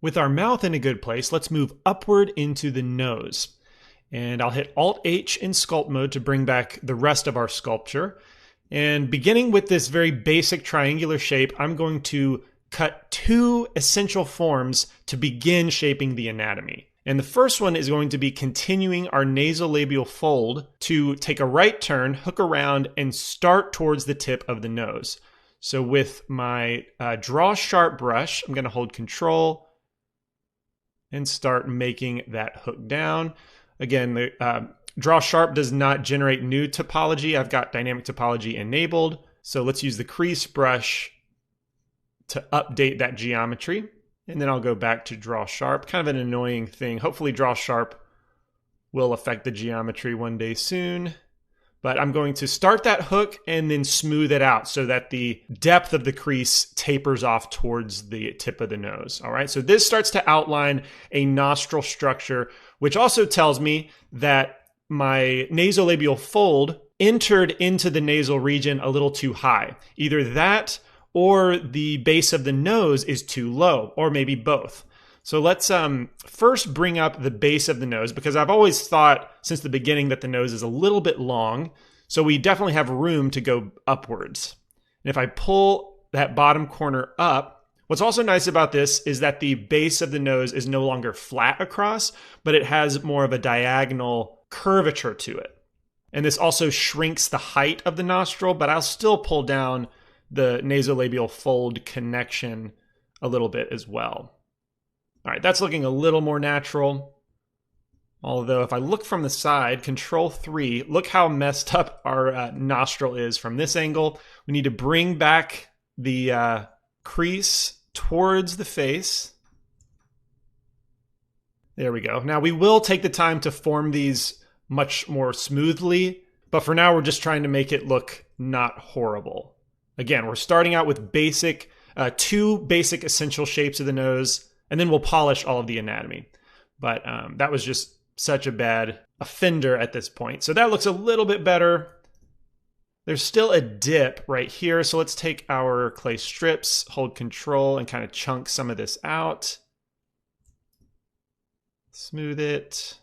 With our mouth in a good place, let's move upward into the nose. And I'll hit Alt-H in sculpt mode to bring back the rest of our sculpture. And beginning with this very basic triangular shape, I'm going to cut two essential forms to begin shaping the anatomy. And the first one is going to be continuing our nasolabial fold to take a right turn, hook around, and start towards the tip of the nose. So with my draw sharp brush, I'm going to hold Control and start making that hook down. Again, the draw sharp does not generate new topology. I've got dynamic topology enabled. So let's use the crease brush to update that geometry. And then I'll go back to draw sharp. Kind of an annoying thing. Hopefully draw sharp will affect the geometry one day soon. But I'm going to start that hook and then smooth it out so that the depth of the crease tapers off towards the tip of the nose. All right, so this starts to outline a nostril structure, which also tells me that my nasolabial fold entered into the nasal region a little too high. Either that or the base of the nose is too low, or maybe both. So let's first bring up the base of the nose, because I've always thought since the beginning that the nose is a little bit long, so we definitely have room to go upwards. And if I pull that bottom corner up, what's also nice about this is that the base of the nose is no longer flat across, but it has more of a diagonal curvature to it. And this also shrinks the height of the nostril, but I'll still pull down the nasolabial fold connection a little bit as well. All right, that's looking a little more natural. Although if I look from the side, Control-3, look how messed up our nostril is from this angle. We need to bring back the crease towards the face. There we go. Now we will take the time to form these much more smoothly, but for now we're just trying to make it look not horrible. Again, we're starting out with basic, two basic essential shapes of the nose, and then we'll polish all of the anatomy. But that was just such a bad offender at this point. So that looks a little bit better. There's still a dip right here. So let's take our clay strips, hold Control, and kind of chunk some of this out. Smooth it.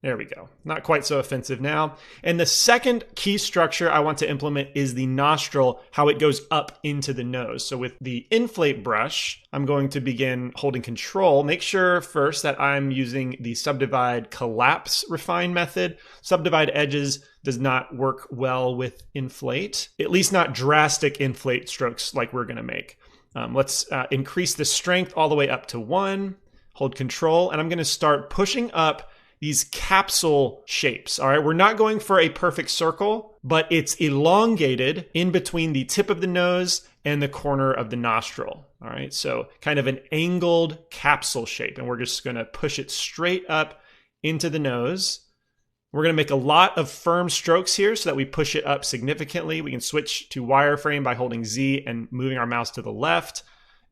There we go. Not quite so offensive now. And the second key structure I want to implement is the nostril, how it goes up into the nose. So with the inflate brush, I'm going to begin holding Control. Make sure first that I'm using the subdivide collapse refine method. Subdivide edges does not work well with inflate, at least not drastic inflate strokes like we're going to make. Let's increase the strength all the way up to 1. Hold Control, and I'm going to start pushing up these capsule shapes. All right, we're not going for a perfect circle, but it's elongated in between the tip of the nose and the corner of the nostril. All right, so kind of an angled capsule shape, and we're just going to push it straight up into the nose. We're going to make a lot of firm strokes here so that we push it up significantly. We can switch to wireframe by holding Z and moving our mouse to the left,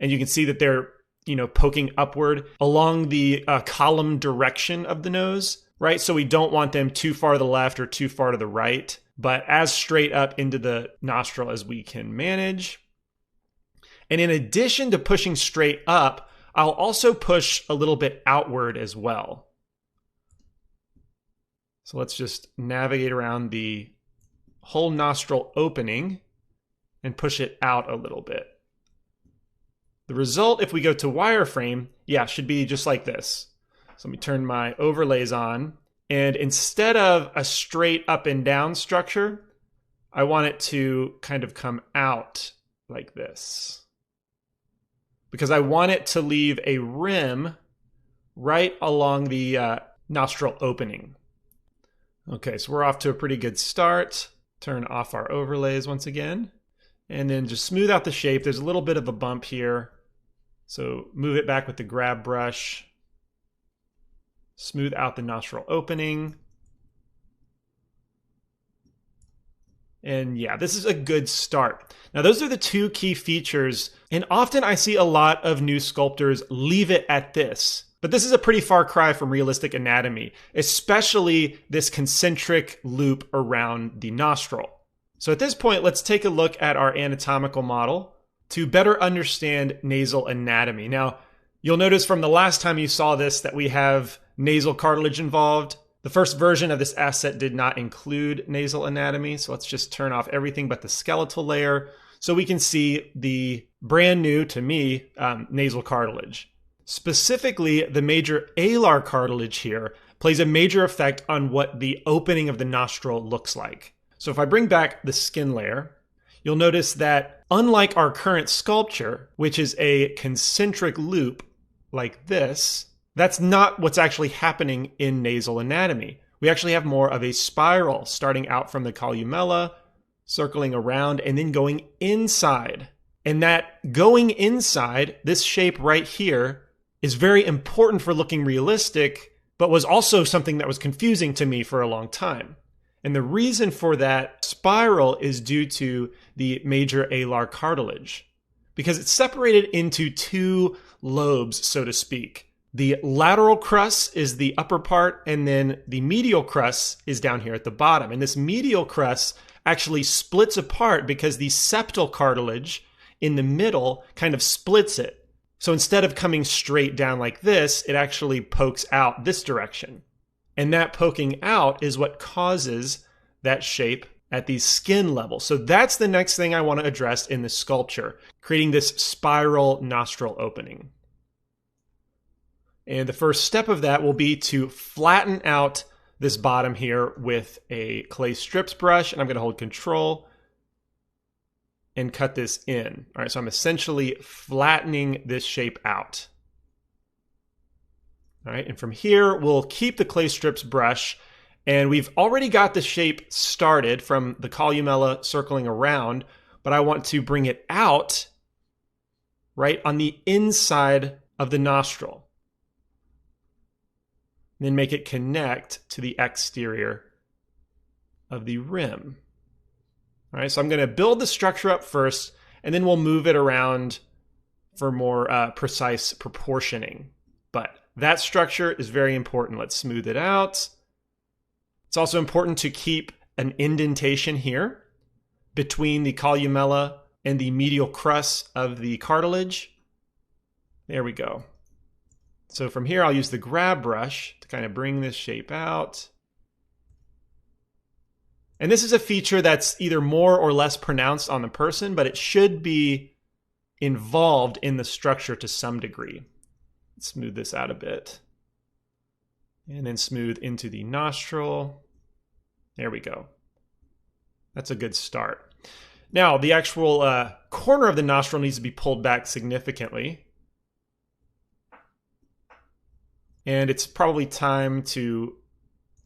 and you can see that they're poking upward along the column direction of the nose, right? So we don't want them too far to the left or too far to the right, but as straight up into the nostril as we can manage. And in addition to pushing straight up, I'll also push a little bit outward as well. So let's just navigate around the whole nostril opening and push it out a little bit. The result, if we go to wireframe, should be just like this. So let me turn my overlays on. And instead of a straight up and down structure, I want it to kind of come out like this. Because I want it to leave a rim right along the nostril opening. Okay, so we're off to a pretty good start. Turn off our overlays once again. And then just smooth out the shape. There's a little bit of a bump here. So move it back with the grab brush. Smooth out the nostril opening. And yeah, this is a good start. Now, those are the two key features. And often I see a lot of new sculptors leave it at this. But this is a pretty far cry from realistic anatomy, especially this concentric loop around the nostril. So at this point, let's take a look at our anatomical model. to better understand nasal anatomy. Now, you'll notice from the last time you saw this that we have nasal cartilage involved. The first version of this asset did not include nasal anatomy, so let's just turn off everything but the skeletal layer so we can see the brand new, to me, nasal cartilage. Specifically, the major alar cartilage here plays a major effect on what the opening of the nostril looks like. So if I bring back the skin layer, you'll notice that unlike our current sculpture, which is a concentric loop like this, that's not what's actually happening in nasal anatomy. We actually have more of a spiral starting out from the columella, circling around, and then going inside. And that going inside, this shape right here, is very important for looking realistic, but was also something that was confusing to me for a long time. And the reason for that spiral is due to the major alar cartilage, because it's separated into two lobes, so to speak. The lateral crus is the upper part, and then the medial crus is down here at the bottom. And this medial crus actually splits apart because the septal cartilage in the middle kind of splits it. So instead of coming straight down like this, it actually pokes out this direction. And that poking out is what causes that shape at the skin level. So that's the next thing I want to address in the sculpture, creating this spiral nostril opening. And the first step of that will be to flatten out this bottom here with a clay strips brush, and I'm going to hold Control and cut this in. All right, so I'm essentially flattening this shape out. All right, and from here, we'll keep the clay strips brush, and we've already got the shape started from the columella circling around, but I want to bring it out right on the inside of the nostril. Then make it connect to the exterior of the rim. All right, so I'm going to build the structure up first, and then we'll move it around for more precise proportioning. But that structure is very important. Let's smooth it out. It's also important to keep an indentation here between the columella and the medial crus of the cartilage. There we go. So from here, I'll use the grab brush to kind of bring this shape out. And this is a feature that's either more or less pronounced on the person, but it should be involved in the structure to some degree. Let's smooth this out a bit. And then smooth into the nostril. There we go. That's a good start. Now, the actual corner of the nostril needs to be pulled back significantly. And it's probably time to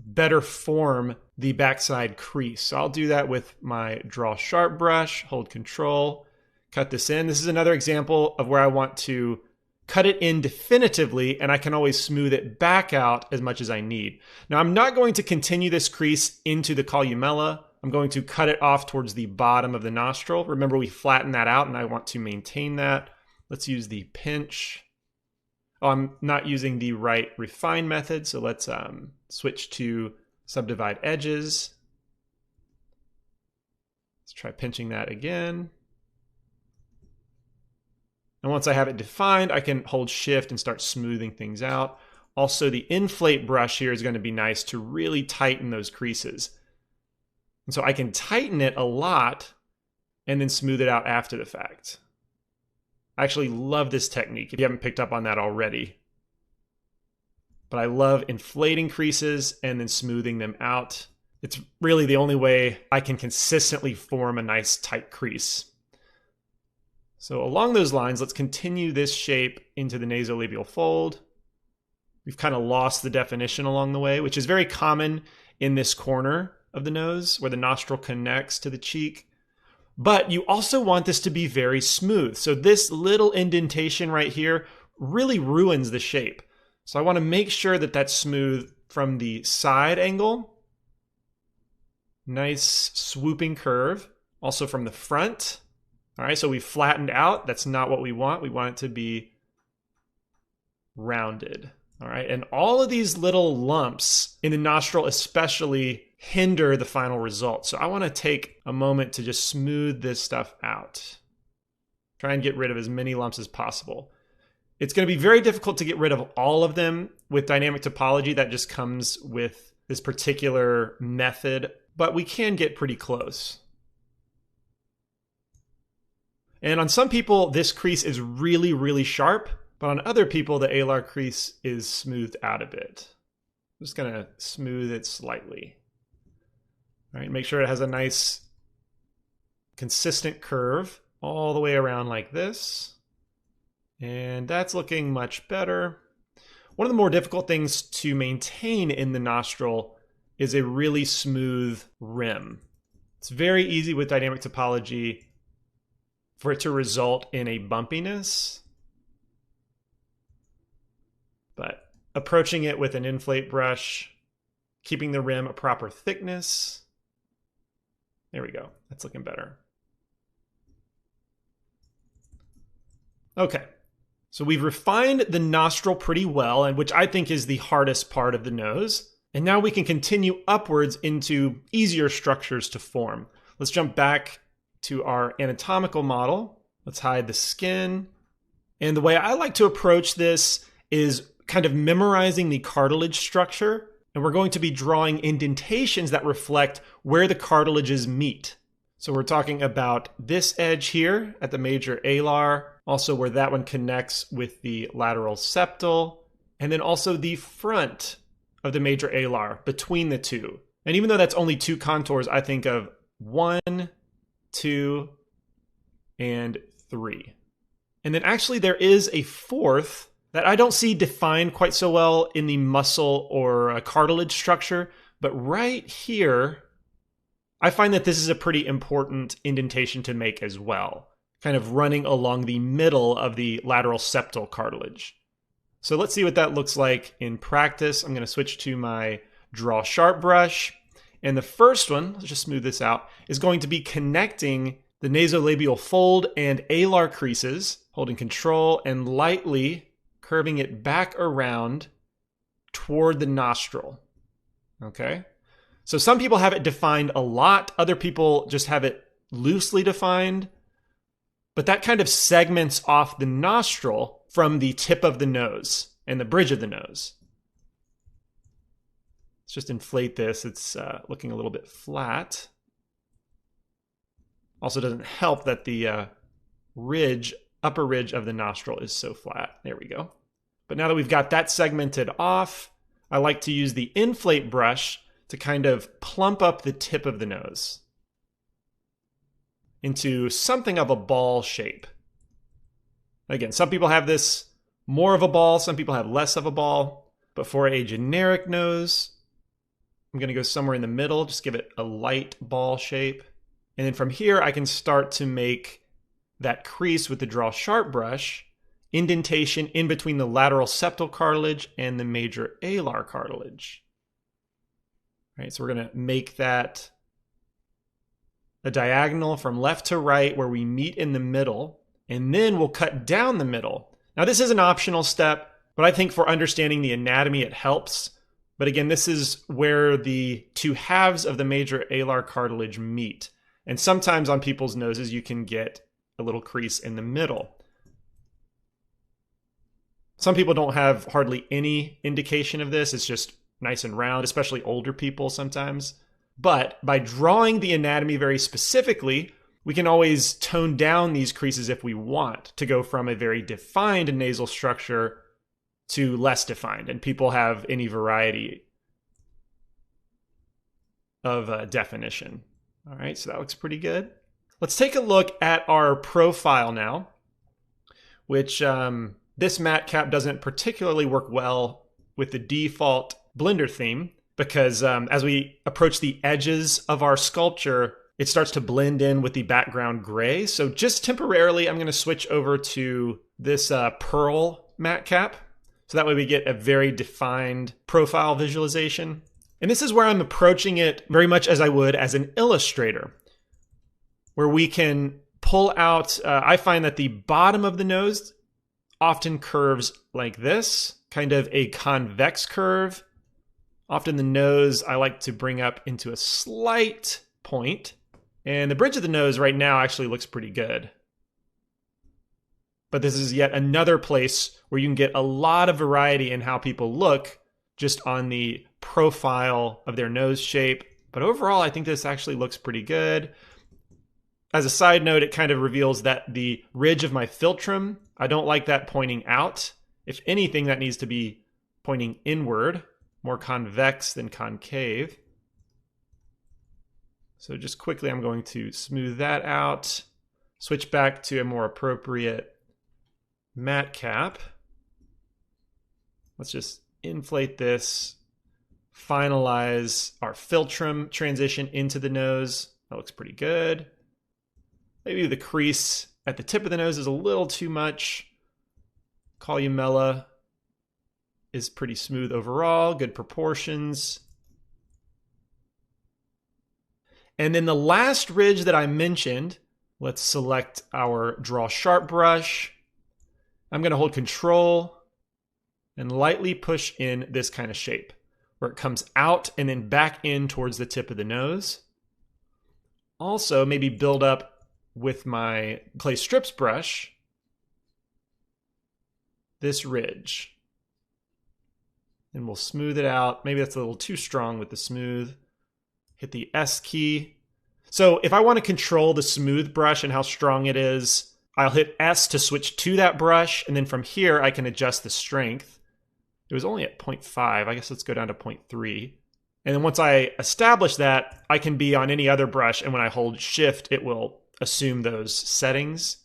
better form the backside crease. So I'll do that with my Draw Sharp brush, hold Control, cut this in. This is another example of where I want to cut it in definitively, and I can always smooth it back out as much as I need. Now, I'm not going to continue this crease into the columella. I'm going to cut it off towards the bottom of the nostril. Remember, we flattened that out, and I want to maintain that. Let's use the pinch. Oh, I'm not using the right refine method, so let's switch to subdivide edges. Let's try pinching that again. And once I have it defined, I can hold Shift and start smoothing things out. Also, the inflate brush here is going to be nice to really tighten those creases. And so I can tighten it a lot and then smooth it out after the fact. I actually love this technique if you haven't picked up on that already. But I love inflating creases and then smoothing them out. It's really the only way I can consistently form a nice tight crease. So along those lines, let's continue this shape into the nasolabial fold. We've kind of lost the definition along the way, which is very common in this corner of the nose where the nostril connects to the cheek. But you also want this to be very smooth. So this little indentation right here really ruins the shape. So I want to make sure that that's smooth from the side angle. Nice swooping curve. Also from the front. All right, so we flattened out. That's not what we want. We want it to be rounded. All right, and all of these little lumps in the nostril especially hinder the final result. So I want to take a moment to just smooth this stuff out. Try and get rid of as many lumps as possible. It's going to be very difficult to get rid of all of them with dynamic topology. That just comes with this particular method, but we can get pretty close. And on some people, this crease is really, really sharp, but on other people, the alar crease is smoothed out a bit. I'm just going to smooth it slightly. All right, make sure it has a nice, consistent curve all the way around like this. And that's looking much better. One of the more difficult things to maintain in the nostril is a really smooth rim. It's very easy with dynamic topology for it to result in a bumpiness. But approaching it with an inflate brush, keeping the rim a proper thickness. There we go. That's looking better. Okay. So we've refined the nostril pretty well, and which I think is the hardest part of the nose. And now we can continue upwards into easier structures to form. Let's jump back to our anatomical model. Let's hide the skin. And the way I like to approach this is kind of memorizing the cartilage structure. And we're going to be drawing indentations that reflect where the cartilages meet. So we're talking about this edge here at the major alar, also where that one connects with the lateral septal, and then also the front of the major alar between the two. And even though that's only two contours, I think of 1, 2, and 3. And then actually there is a fourth that I don't see defined quite so well in the muscle or cartilage structure, but right here, I find that this is a pretty important indentation to make as well, kind of running along the middle of the lateral septal cartilage. So let's see what that looks like in practice. I'm going to switch to my draw sharp brush. And the first one, let's just smooth this out, is going to be connecting the nasolabial fold and alar creases, holding control and lightly curving it back around toward the nostril. Okay? So some people have it defined a lot. Other people just have it loosely defined. But that kind of segments off the nostril from the tip of the nose and the bridge of the nose. Let's just inflate this. It's looking a little bit flat. Also doesn't help that the upper ridge of the nostril is so flat. There we go. But now that we've got that segmented off, I like to use the inflate brush to kind of plump up the tip of the nose into something of a ball shape. Again, some people have this more of a ball, some people have less of a ball, but for a generic nose, I'm going to go somewhere in the middle, just give it a light ball shape. And then from here, I can start to make that crease with the draw sharp brush, indentation in between the lateral septal cartilage and the major alar cartilage. All right, so we're going to make that a diagonal from left to right where we meet in the middle, and then we'll cut down the middle. Now this is an optional step, but I think for understanding the anatomy it helps. But again, this is where the two halves of the major alar cartilage meet. And sometimes on people's noses you can get a little crease in the middle. Some people don't have hardly any indication of this. It's just nice and round, especially older people sometimes. But by drawing the anatomy very specifically, we can always tone down these creases if we want to go from a very defined nasal structure to less defined. And people have any variety of definition. All right, so that looks pretty good. Let's take a look at our profile now, which this matte cap doesn't particularly work well with the default Blender theme because as we approach the edges of our sculpture, it starts to blend in with the background gray. So just temporarily, I'm going to switch over to this Pearl matte cap. So that way we get a very defined profile visualization. And this is where I'm approaching it very much as I would as an illustrator, where we can pull out, I find that the bottom of the nose often curves like this, kind of a convex curve. Often the nose I like to bring up into a slight point. And the bridge of the nose right now actually looks pretty good. But this is yet another place where you can get a lot of variety in how people look just on the profile of their nose shape. But overall, I think this actually looks pretty good. As a side note, it kind of reveals that the ridge of my philtrum, I don't like that pointing out. If anything, that needs to be pointing inward, more convex than concave. So just quickly, I'm going to smooth that out, switch back to a more appropriate matte cap. Let's just inflate this, finalize our philtrum transition into the nose. That looks pretty good. Maybe the crease at the tip of the nose is a little too much. Columella is pretty smooth overall, good proportions. And then the last ridge that I mentioned, let's select our Draw Sharp brush. I'm going to hold Control and lightly push in this kind of shape where it comes out and then back in towards the tip of the nose. Also, maybe build up with my Clay Strips brush this ridge. And we'll smooth it out. Maybe that's a little too strong with the smooth. Hit the S key. So if I want to control the smooth brush and how strong it is, I'll hit S to switch to that brush, and then from here I can adjust the strength. It was only at 0.5. I guess let's go down to 0.3. And then once I establish that, I can be on any other brush, and when I hold Shift, it will assume those settings.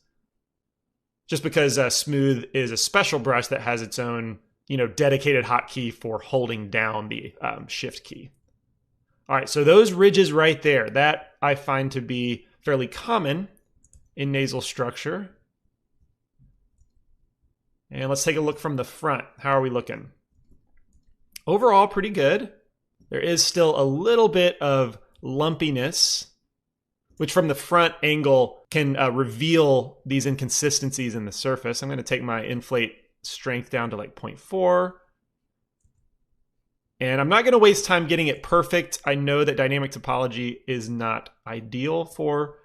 Just because Smooth is a special brush that has its own, dedicated hotkey for holding down the Shift key. All right, so those ridges right there, that I find to be fairly common in nasal structure. And let's take a look from the front. How are we looking? Overall, pretty good. There is still a little bit of lumpiness, which from the front angle can reveal these inconsistencies in the surface. I'm going to take my inflate strength down to like 0.4. And I'm not going to waste time getting it perfect. I know that dynamic topology is not ideal for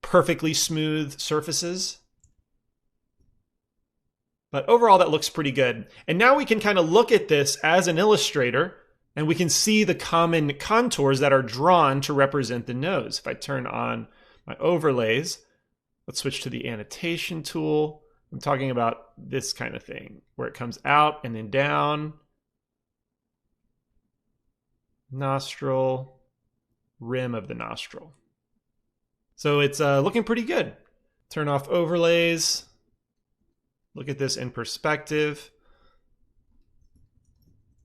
perfectly smooth surfaces. But overall, that looks pretty good. And now we can kind of look at this as an illustrator, and we can see the common contours that are drawn to represent the nose. If I turn on my overlays, let's switch to the annotation tool. I'm talking about this kind of thing, where it comes out and then down. Nostril, rim of the nostril. So it's looking pretty good. Turn off overlays. Look at this in perspective.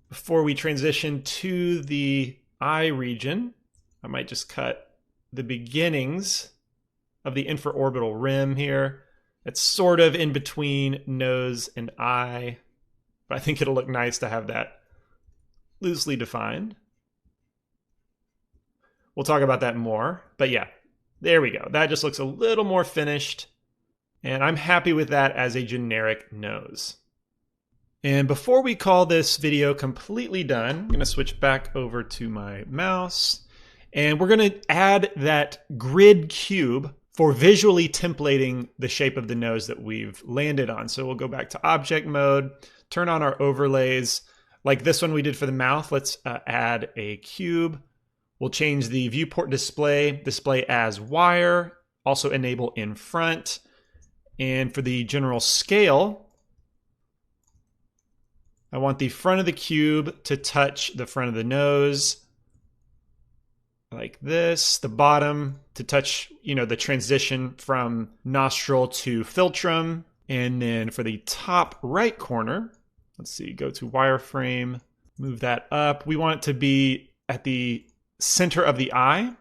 Before we transition to the eye region, I might just cut the beginnings of the infraorbital rim here. It's sort of in between nose and eye, but I think it'll look nice to have that loosely defined. We'll talk about that more, but yeah, there we go. That just looks a little more finished, and I'm happy with that as a generic nose. And before we call this video completely done, I'm going to switch back over to my mouse, and we're going to add that grid cube for visually templating the shape of the nose that we've landed on. So we'll go back to object mode, turn on our overlays. Like this one we did for the mouth, let's add a cube. We'll change the viewport display as wire, also enable in front. And for the general scale, I want the front of the cube to touch the front of the nose like this, the bottom to touch, the transition from nostril to philtrum. And then for the top right corner, let's see, go to wireframe, move that up. We want it to be at the center of the eye.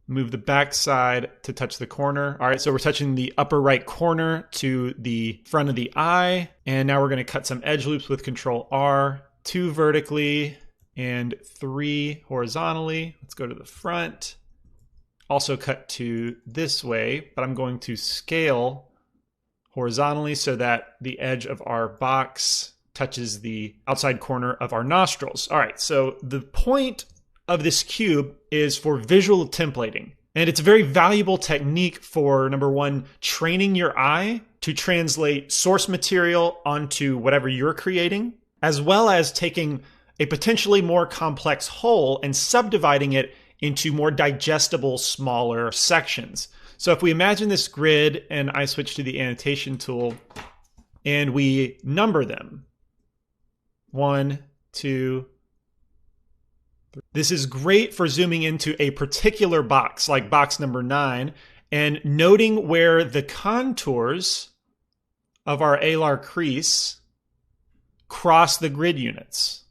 Move the back side to touch the corner. All right, so we're touching the upper right corner to the front of the eye. And now we're going to cut some edge loops with Control R, 2 vertically and 3 horizontally. Let's go to the front. Also cut to this way, but I'm going to scale horizontally so that the edge of our box touches the outside corner of our nostrils. All right, so the point of this cube is for visual templating. And it's a very valuable technique for, number one, training your eye to translate source material onto whatever you're creating, as well as taking a potentially more complex whole and subdividing it into more digestible, smaller sections. So if we imagine this grid and I switch to the annotation tool and we number them, 1, 2, 3. This is great for zooming into a particular box, like box number 9, and noting where the contours of our alar crease cross the grid units.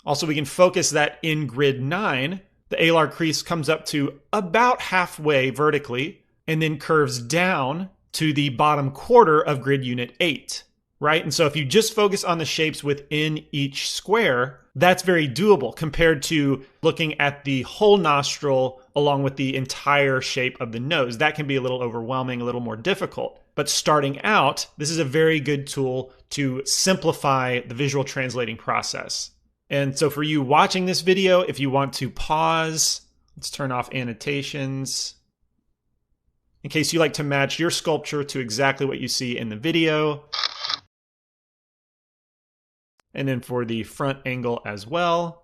Also, we can focus that in grid 9, the alar crease comes up to about halfway vertically and then curves down to the bottom quarter of grid unit 8, right? And so if you just focus on the shapes within each square, that's very doable compared to looking at the whole nostril along with the entire shape of the nose. That can be a little overwhelming, a little more difficult. But starting out, this is a very good tool to simplify the visual translating process. And so for you watching this video, if you want to pause, let's turn off annotations in case you like to match your sculpture to exactly what you see in the video. And then for the front angle as well.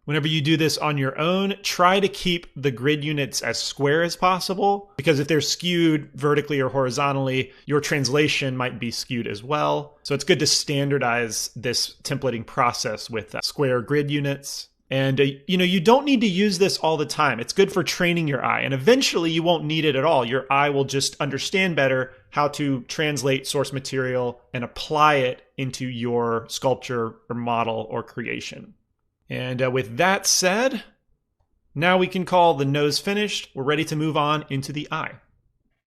Whenever you do this on your own, try to keep the grid units as square as possible, because if they're skewed vertically or horizontally, your translation might be skewed as well. So it's good to standardize this templating process with square grid units. And you don't need to use this all the time. It's good for training your eye, and eventually you won't need it at all. Your eye will just understand better how to translate source material and apply it into your sculpture or model or creation. And with that said, now we can call the nose finished. We're ready to move on into the eye.